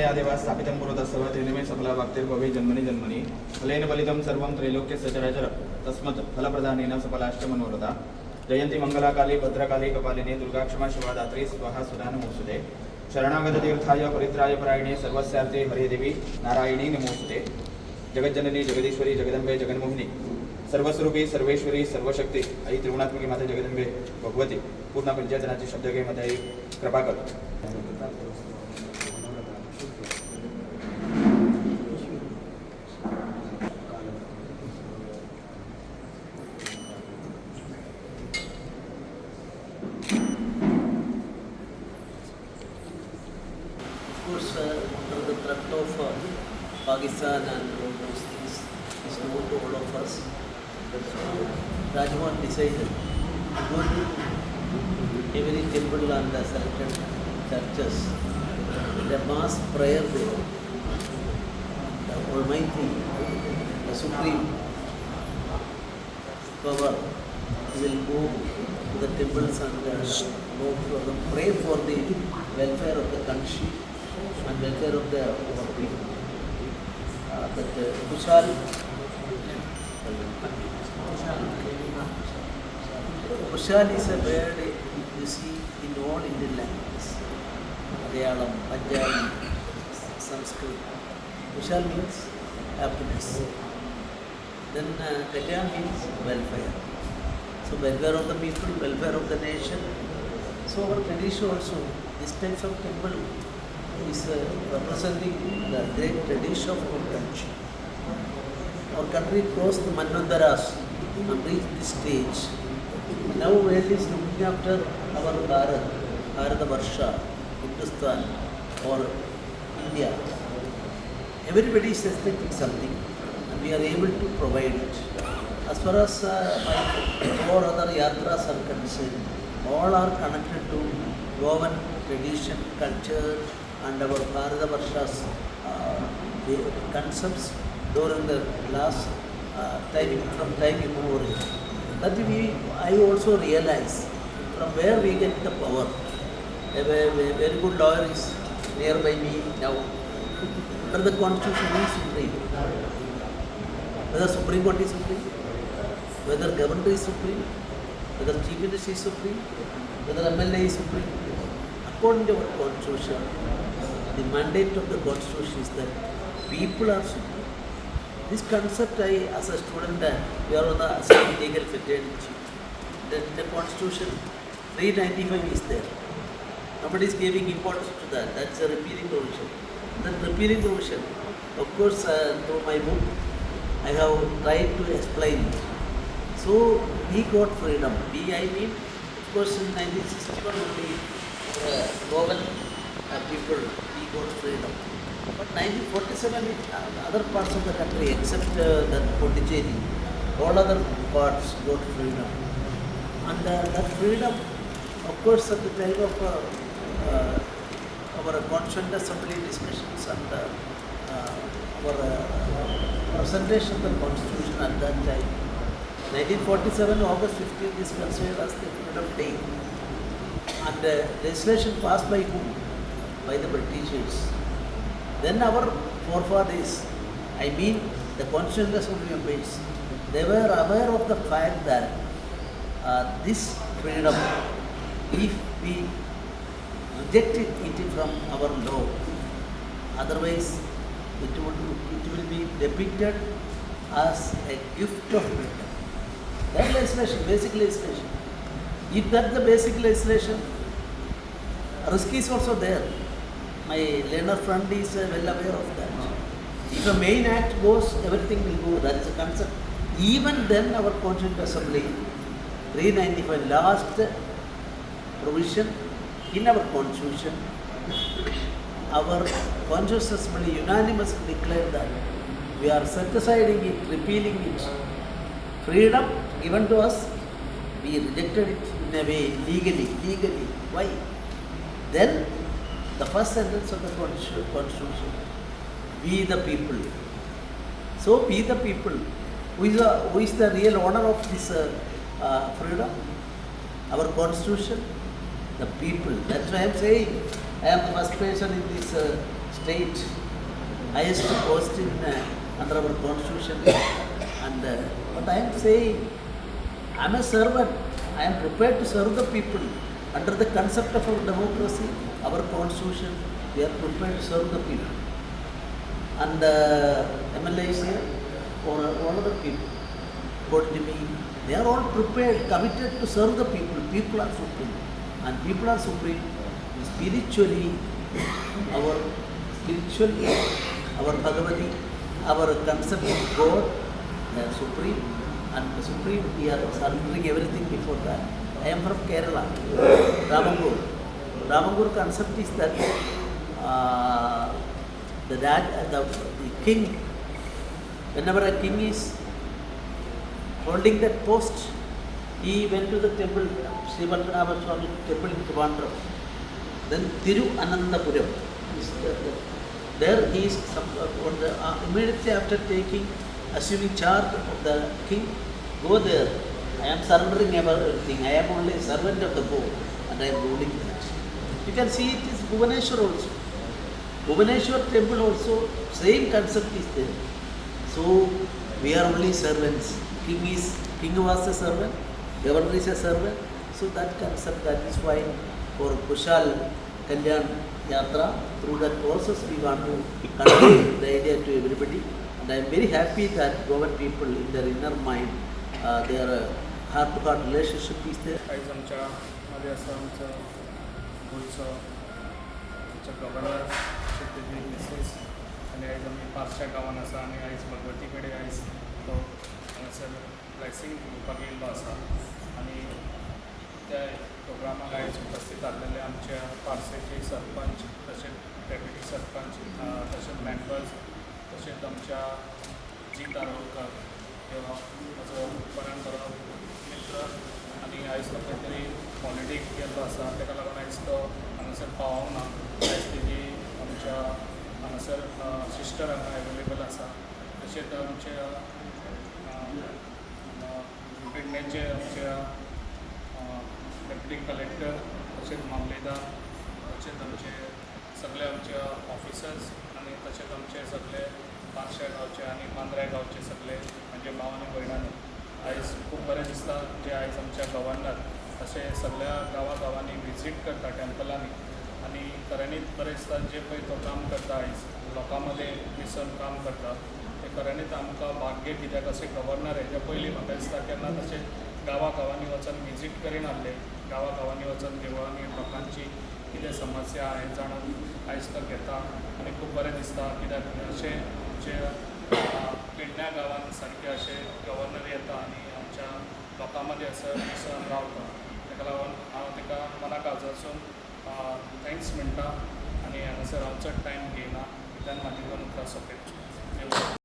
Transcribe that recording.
मया देवा स्थापितं पुरतस्सव तेनमे सफला भक्तिर्भवे जन्मनि जन्मनि फलेन फलितं सर्वं त्रैलोक्यस्य चराचर तस्मत् फलप्रदानेन सफलाश्च मनोरथा जयन्ती मंगलाकाली भद्रकाली कपालिनी दुर्गा क्षमा शिवा दात्री स्वाहा सुधा नमोस्तुते शरणागत तीर्थाय परित्राय परायणे सर्वस्यार्थे हरे देवी नारायणी नमोस्तुते जगज्जननी जगदीश्वरी जगदंबे जगन्मोहिनी सर्वस्वरूपी सर्वेश्वरी सर्वशक्ती आई त्रिगुणात्मकी माता जगदंबे भगवती पूर्ण पंचायतनाची शब्द घे माता आई कृपा कर. Under the threat of Pakistan and all those things is known to all of us. So Rajwan decided to go to every temple and the selected churches with a mass prayer there. The Almighty, the Supreme Power will go to the temples and pray for the welfare of the country and welfare of the people. That Kushal is a word you see in all Indian languages. Malayalam, Punjabi, Sanskrit. Kushal means happiness. Then Kalyan means welfare. So welfare of the people, welfare of the nation. So our tradition also, this type of temple is representing the great tradition of our country. Our country crossed the Manvantaras and reached this stage. Now world is looking after our Bharat Varsha, Hindustan or India. Everybody is expecting something and we are able to provide it. As far as my 4 other yatras are concerned, all are connected to Goan tradition, culture, and our Bharata Varsha's concepts during the last from time immemorial. That I also realize from where we get the power. A very good lawyer is nearby me now. Under the Constitution is supreme. Whether Supreme Court is supreme, whether Governor is supreme, whether Chief Minister is supreme, whether MLA is supreme. According to our Constitution, the mandate of the Constitution is that people are supreme. This concept, as a student, we are on the same legal fraternity. The Constitution 395 is there. Nobody is giving importance to that. That's a repealing provision. That repealing provision, of course, through my book, I have tried to explain it. So we got freedom. I mean, of course, in 1961 only Goan people we got freedom. But 1947 other parts of the country except that Pondicherry, all other parts got freedom. And that freedom, of course, at the time of our Constituent Assembly discussions and our presentation of the Constitution at that time, 1947 August 15th is considered as the Freedom Day. And legislation passed by whom? By the Britishers. Then our forefathers, I mean the Constituent Assembly members, they were aware of the fact that this freedom, if we rejected it from our law, otherwise it will be depicted as a gift of freedom. That legislation, basic legislation. If that's the basic legislation, risk is also there. My learner friend is well aware of that. If a main act goes, everything will go. That is a concept. Even then, our Constituent Assembly, 395, last provision in our Constitution, our Constituent Assembly unanimously declared that we are set aside it, repealing it. Freedom given to us, we rejected it in a way legally. Why? Then the first sentence of the Constitution, we the people. So we the people. Who is the real owner of this freedom? Our Constitution, the people. That's why I am saying I am the first person in this state highest post in under our constitution. And but I am saying, I am a servant. I am prepared to serve the people under the concept of our democracy, our constitution. We are prepared to serve the people. And MLAs here, or all other people, according to me, they are all prepared, committed to serve the people. People are supreme, and people are supreme spiritually. Our Bhagavati, our concept of God, they are supreme, and the supreme, we are surrendering everything before that. I am from Kerala, Ramangur concept is that the king, whenever a king is holding that post, he went to the temple, Sri Mandrem Swami temple in Mandrem. Then Thiru Anandapuram. There he is immediately after assuming charge of the king, go there. I am surrendering everything. I am only a servant of the God, and I am ruling that. You can see it is Bhubaneswar also. Bhubaneswar temple also, same concept is there. So we are only servants. King was a servant, governor is a servant. So that concept, that is why for Sukh Kalyan Yatra, through that process we want to convey the idea to everybody. And I am very happy that Goan people in their inner mind, their heart-to-heart relationship is there. आयज आमच्या मध्ये आसा आमचो गोंयचो आमचो governor Shri Mrs आनी आयज आमी पार्शा गांवांत आसा आनी आयज भगवती कडेन आयज तो हांगासर ब्लेसिंग दिवपाक येयल्लो आसा आनी त्या प्रोग्रामाक आयज उपस्थित आसलेले आमच्या पार्सेचे सरपंच तशेंच डेप्युटी सरपंच तशेंच मेंबर्स तशेंच आमच्या जीत आरोलकर ह्यो म्हजो बऱ्यान बरो मित्र आनी आयज तो खंय तरी हॉलिडेक गेल्लो आसा ताका लागून आयज तो हांगासर पावोंक ना आयज तेजी आमच्या हांगासर सिस्टर हांगा एवेलेबल आसा तशेंच आमच्या पेडणेचे आमच्या डेप्युटी कलेक्टर तशेंच मामलेदार तशेंच आमचे सगळे आमचे ऑफिसर्स आनी तशेंच आमचे सगळे पार्शा गांवचे आनी मांद्रे गांवचे सगळे म्हणजे भाव आनी भयणांनी आयज खूब बरें दिसता जे आयज आमच्या गव्हर्नर अशे सगळ्या गांवांनी विजीट करता टेम्पलांनी आनी खऱ्यांनीच बरें दिसता जे पळय तो काम करता आयज लोकां मदें मिसळून काम करता ते खऱ्यांनीच आमकां भाग्य कित्याक अशे गव्हर्नर हेजे पयलीं म्हाका दिसता केन्ना तशे गांवांनी वचून विजीट करीन आसले गांवांनी वचून देवळांनी लोकांची कितें समस्या हें जाणून आयज तो घेता आनी खूब बरें दिसता कित्याक अशे जे पेडण्या गांवांत सारके अशे गव्हर्नर येता आनी आमच्या लोकां मदें असो मिसळून रावता ताका लागून हांव ताका मनाक आजसून थँक्स म्हणटा आनी हांगासर हांव चड टायम घेयना त्यान म्हाजे करून सोंपयता.